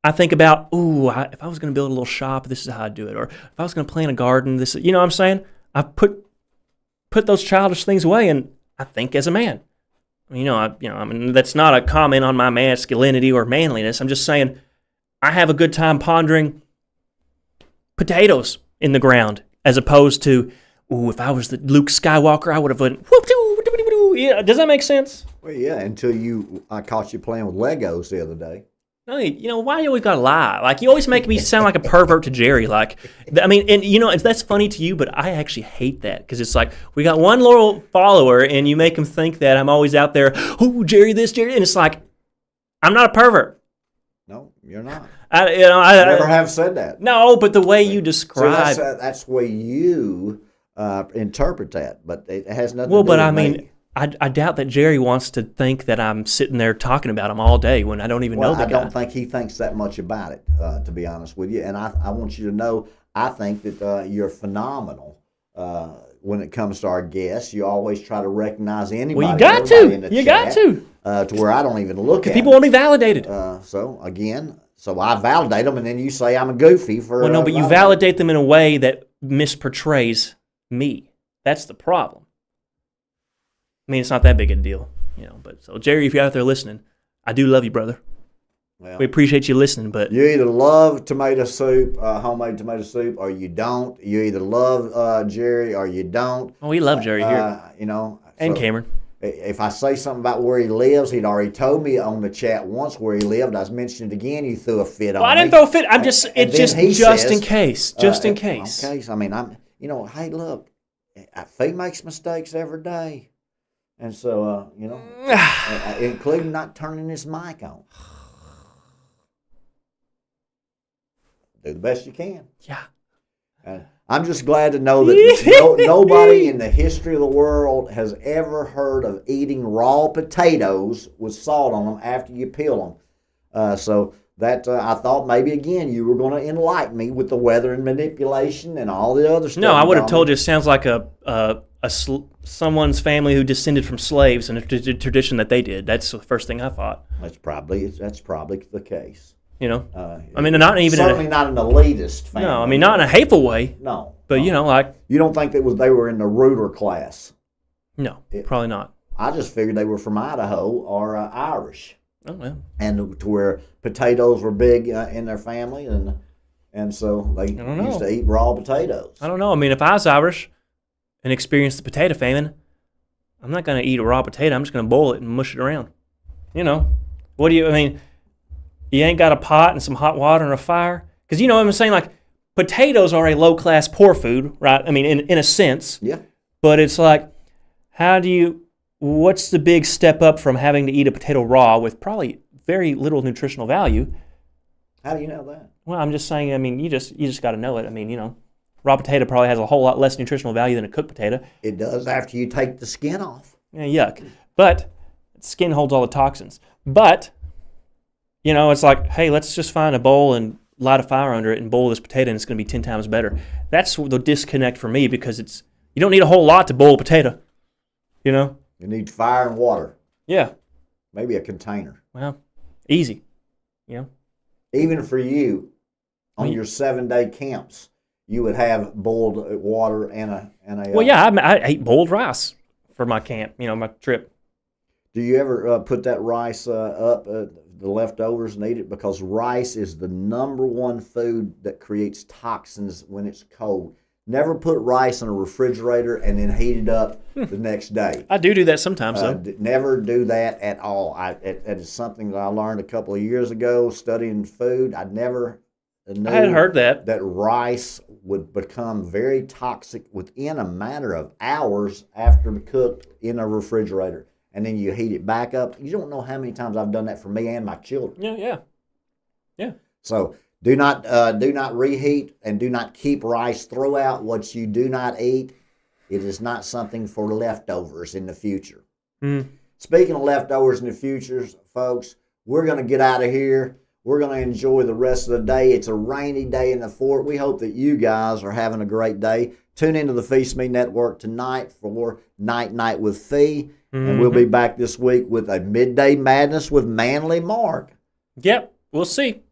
B: I think about, if I was going to build a little shop, this is how I'd do it. Or if I was going to plant a garden, this is, what I'm saying? I put those childish things away, and I think as a man. I mean, that's not a comment on my masculinity or manliness. I'm just saying I have a good time pondering potatoes in the ground as opposed to, if I was the Luke Skywalker, I would have went, yeah, does that make sense?
C: Well, yeah, until I caught you playing with Legos the other day.
B: No, why you always gotta lie? Like, you always make me sound like a pervert to Jerry. Like, I mean, and that's funny to you, but I actually hate that because it's like we got one loyal follower, and you make him think that I'm always out there. Oh, Jerry, this, Jerry, and it's like I'm not a pervert.
C: No, you're not.
B: I
C: never have said that.
B: No, but the way you describe,
C: that's the way you interpret that, but it has nothing.
B: Well,
C: to do
B: but
C: with
B: I
C: me.
B: mean. I doubt that Jerry wants to think that I'm sitting there talking about him all day when I don't even know the guy.
C: I don't think he thinks that much about it, to be honest with you. And I want you to know, I think that you're phenomenal when it comes to our guests. You always try to recognize anybody.
B: Well, you got to.
C: In the
B: You
C: chat,
B: got
C: to where I don't even look at
B: people want to be validated.
C: So I validate them, and then you say I'm a goofy for.
B: Well, no, but you validate them in a way that misportrays me. That's the problem. I mean, it's not that big a deal, But so, Jerry, if you're out there listening, I do love you, brother. Well, we appreciate you listening, but
C: you either love tomato soup, homemade tomato soup, or you don't. You either love Jerry or you don't.
B: Oh, we love Jerry here, and Cameron.
C: If I say something about where he lives, he'd already told me on the chat once where he lived. I was mentioning it again. You threw a fit on me.
B: I didn't throw a fit. I'm just. It's just in case. Just in case.
C: Okay. I mean, hey, look, Phee makes mistakes every day. And so, including not turning his mic on. Do the best you can.
B: Yeah.
C: I'm just glad to know that nobody in the history of the world has ever heard of eating raw potatoes with salt on them after you peel them. So that I thought maybe, again, you were going to enlighten me with the weather and manipulation and all the other stuff.
B: No, I would have told you it sounds like someone's family who descended from slaves and a tradition that they did. That's the first thing I thought.
C: That's probably the case.
B: I mean, not even
C: certainly not an elitist family.
B: No, I mean, not in a hateful way.
C: No,
B: but like
C: you don't think they were in the Reuter class?
B: No, probably not.
C: I just figured they were from Idaho or Irish.
B: Oh well,
C: and to where potatoes were big in their family, and so they used to eat raw potatoes.
B: I don't know. I mean, if I was Irish and experienced the potato famine, I'm not going to eat a raw potato. I'm just going to boil it and mush it around. What do you? I mean, you ain't got a pot and some hot water and a fire, because what I'm saying. Like, potatoes are a low class poor food, right? I mean, in a sense.
C: Yeah.
B: But it's like, what's the big step up from having to eat a potato raw with probably very little nutritional value?
C: How do you know that?
B: Well, I'm just saying, I mean, you just got to know it. I mean, raw potato probably has a whole lot less nutritional value than a cooked potato.
C: It does after you take the skin off.
B: Yeah, yuck. But skin holds all the toxins. But, it's like, hey, let's just find a bowl and light a fire under it and boil this potato, and it's going to be 10 times better. That's the disconnect for me, because you don't need a whole lot to boil a potato, You
C: need fire and water.
B: Yeah.
C: Maybe a container.
B: Well, easy.
C: Even for you, on your 7-day camps, you would have boiled water and a.
B: Well, yeah, I ate boiled rice for my camp. My trip.
C: Do you ever put that rice up, the leftovers, and eat it? Because rice is the number one food that creates toxins when it's cold. Never put rice in a refrigerator and then heat it up the next day.
B: I do that sometimes, though.
C: Never do that at all. It is something that I learned a couple of years ago studying food. I never knew
B: I had heard that
C: rice would become very toxic within a matter of hours after cooked in a refrigerator. and then you heat it back up. You don't know how many times I've done that for me and my children.
B: Yeah.
C: So do not reheat and do not keep rice. Throw out what you do not eat. It is not something for leftovers in the future. Speaking of leftovers in the future, folks, we're going to get out of here. We're going to enjoy the rest of the day. It's a rainy day in the fort. We hope that you guys are having a great day. Tune into the Phee Smee Network tonight for Night with Phee. And we'll be back this week with a Midday Madness with Manly Mark.
B: Yep, we'll see.